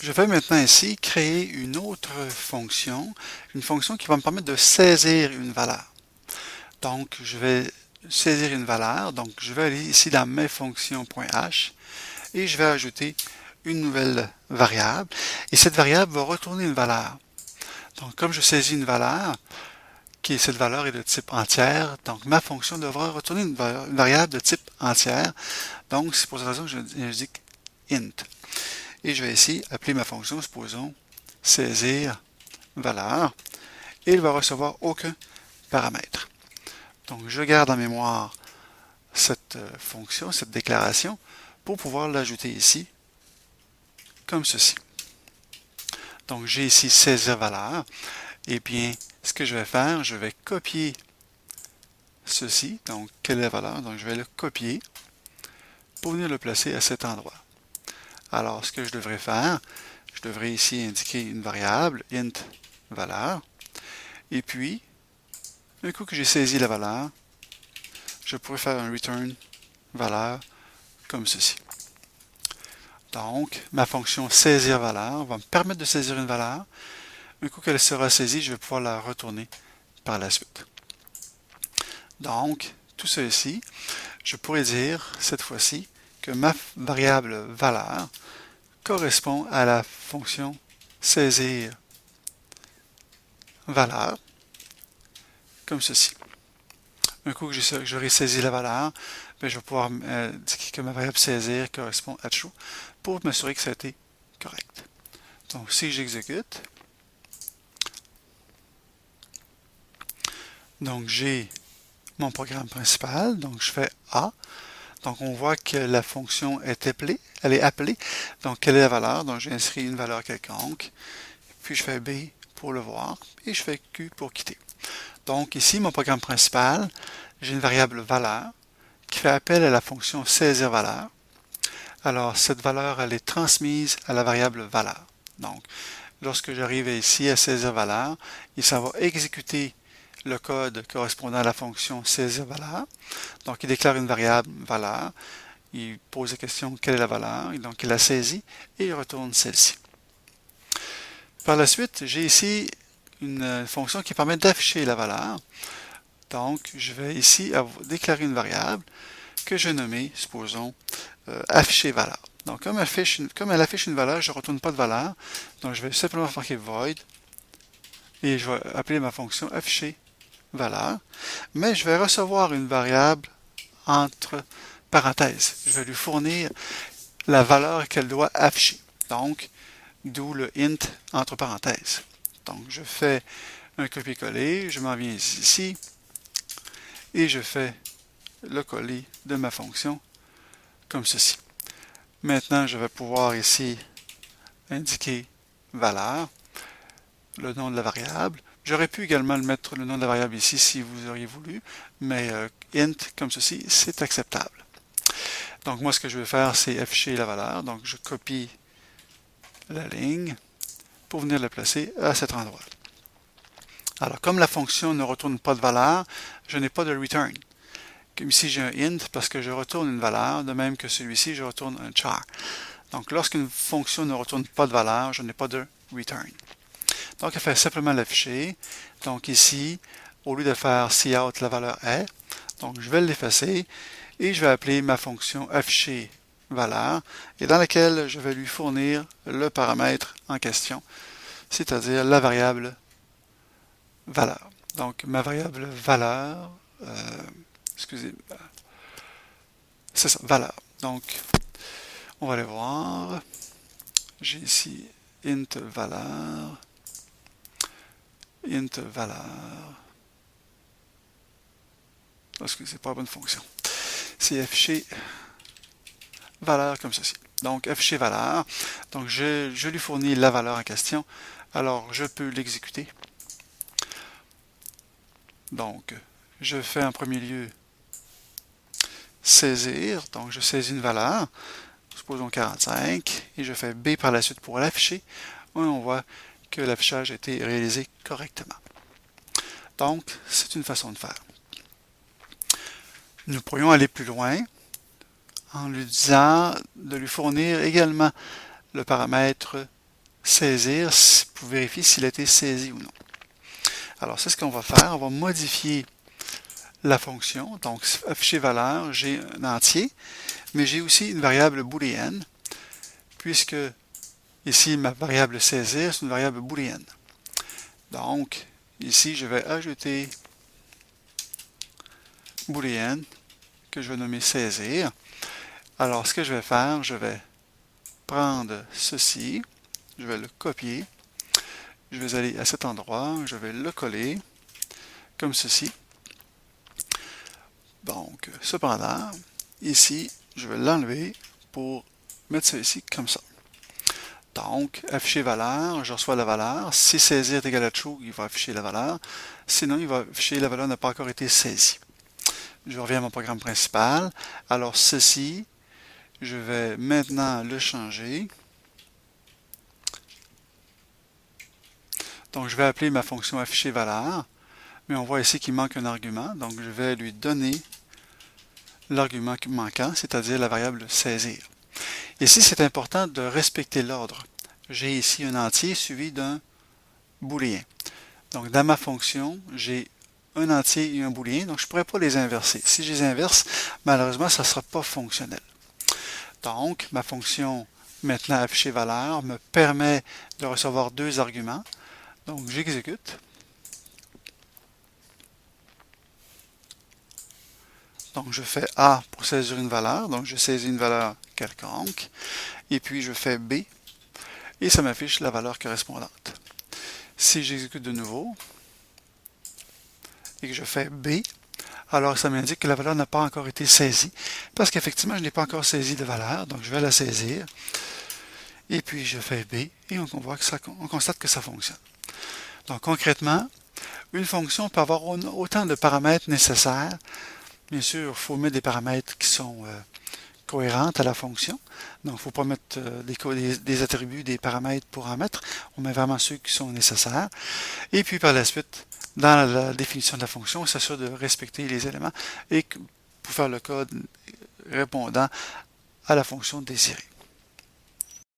Je vais maintenant ici créer une autre fonction, une fonction qui va me permettre de saisir une valeur. Donc, je vais saisir une valeur, donc je vais aller ici dans mes fonctions.h et je vais ajouter une nouvelle variable et cette variable va retourner une valeur. Donc, comme je saisis une valeur, cette valeur est de type entière, donc ma fonction devra retourner une variable de type entière. Donc, c'est pour cette raison que j'indique int. Et je vais ici appeler ma fonction, supposons, saisir valeur, et il va recevoir aucun paramètre. Donc, je garde en mémoire cette fonction, cette déclaration, pour pouvoir l'ajouter ici, comme ceci. Donc, j'ai ici saisir valeur, et bien, ce que je vais faire, je vais copier ceci, donc, quelle est la valeur? Donc, je vais le copier pour venir le placer à cet endroit. Alors, ce que je devrais faire, je devrais ici indiquer une variable, int valeur, et puis, un coup que j'ai saisi la valeur, je pourrais faire un return valeur comme ceci. Donc, ma fonction saisir valeur va me permettre de saisir une valeur. Un coup qu'elle sera saisie, je vais pouvoir la retourner par la suite. Donc, tout ceci, je pourrais dire cette fois-ci que ma variable valeur correspond à la fonction saisir valeur, comme ceci. Un coup que j'aurai saisi la valeur, je vais pouvoir indiquer que ma variable saisir correspond à true pour m'assurer que ça a été correct. Donc, si j'exécute, donc j'ai mon programme principal, donc je fais A. Donc, on voit que la fonction est appelée. Donc, quelle est la valeur? Donc, j'ai inscrit une valeur quelconque. Puis, je fais B pour le voir. Et je fais Q pour quitter. Donc, ici, mon programme principal, j'ai une variable valeur qui fait appel à la fonction saisir valeur. Alors, cette valeur, elle est transmise à la variable valeur. Donc, lorsque j'arrive ici à saisir valeur, ça va exécuter le code correspondant à la fonction saisir valeur. Donc, il déclare une variable valeur. Il pose la question quelle est la valeur, et donc il la saisit et il retourne celle-ci. Par la suite, j'ai ici une fonction qui permet d'afficher la valeur. Donc, je vais ici déclarer une variable que je vais nommer, supposons, afficher valeur. Donc, comme elle affiche une valeur, je ne retourne pas de valeur. Donc, je vais simplement marquer void et je vais appeler ma fonction afficher valeur. Mais je vais recevoir une variable entre parenthèses. Je vais lui fournir la valeur qu'elle doit afficher. Donc, d'où le int entre parenthèses. Donc, je fais un copier-coller, je m'en viens ici, et je fais le coller de ma fonction comme ceci. Maintenant, je vais pouvoir ici indiquer valeur, le nom de la variable. J'aurais pu également mettre le nom de la variable ici si vous auriez voulu, mais int comme ceci, c'est acceptable. Donc moi, ce que je vais faire, c'est afficher la valeur. Donc je copie la ligne pour venir la placer à cet endroit. Alors, comme la fonction ne retourne pas de valeur, je n'ai pas de return. Comme ici, j'ai un int parce que je retourne une valeur, de même que celui-ci, je retourne un char. Donc, lorsqu'une fonction ne retourne pas de valeur, je n'ai pas de return. Donc, elle fait simplement l'afficher. Donc, ici, au lieu de faire cout, la valeur est. Donc, je vais l'effacer et je vais appeler ma fonction afficher valeur et dans laquelle je vais lui fournir le paramètre en question, c'est-à-dire la variable valeur. Donc, ma variable valeur, excusez, c'est ça, valeur. Donc, on va aller voir. J'ai ici int valeur, parce que c'est pas la bonne fonction. C'est afficher valeur comme ceci. Donc, afficher valeur. Donc, je lui fournis la valeur en question. Alors, je peux l'exécuter. Donc, je fais en premier lieu saisir. Donc, je saisis une valeur, supposons 45, et je fais B par la suite pour l'afficher. Et on voit que l'affichage a été réalisé correctement. Donc, c'est une façon de faire. Nous pourrions aller plus loin en lui disant de lui fournir également le paramètre saisir pour vérifier s'il a été saisi ou non. Alors, c'est ce qu'on va faire. On va modifier la fonction. Donc, afficher valeur, j'ai un entier, mais j'ai aussi une variable booléenne, puisque ici, ma variable saisir, c'est une variable booléenne. Donc, ici, je vais ajouter booléenne, que je vais nommer saisir. Alors, ce que je vais faire, je vais prendre ceci, je vais le copier, je vais aller à cet endroit, je vais le coller, comme ceci. Donc, cependant, ici, je vais l'enlever pour mettre ça ici comme ça. Donc, afficher valeur, je reçois la valeur. Si saisir est égal à true, il va afficher la valeur. Sinon, il va afficher la valeur n'a pas encore été saisie. Je reviens à mon programme principal. Alors, ceci, je vais maintenant le changer. Donc, je vais appeler ma fonction afficher valeur. Mais on voit ici qu'il manque un argument. Donc, je vais lui donner l'argument manquant, c'est-à-dire la variable saisir. Ici, c'est important de respecter l'ordre. J'ai ici un entier suivi d'un booléen. Donc, dans ma fonction, j'ai un entier et un booléen, donc je ne pourrais pas les inverser. Si je les inverse, malheureusement, ça ne sera pas fonctionnel. Donc, ma fonction maintenant afficher valeur me permet de recevoir deux arguments. Donc, j'exécute. Donc, je fais A pour saisir une valeur. Donc, je saisis une valeur quelconque. Et puis, je fais B. Et ça m'affiche la valeur correspondante. Si j'exécute de nouveau et que je fais B, alors ça m'indique que la valeur n'a pas encore été saisie, parce qu'effectivement, je n'ai pas encore saisi de valeur, donc je vais la saisir. Et puis, je fais B, et on constate que ça fonctionne. Donc, concrètement, une fonction peut avoir autant de paramètres nécessaires. Bien sûr, il faut mettre des paramètres qui sont cohérentes à la fonction. Donc, il ne faut pas mettre des attributs, des paramètres pour en mettre. On met vraiment ceux qui sont nécessaires. Et puis, par la suite, dans la définition de la fonction, on s'assure de respecter les éléments et pour faire le code répondant à la fonction désirée.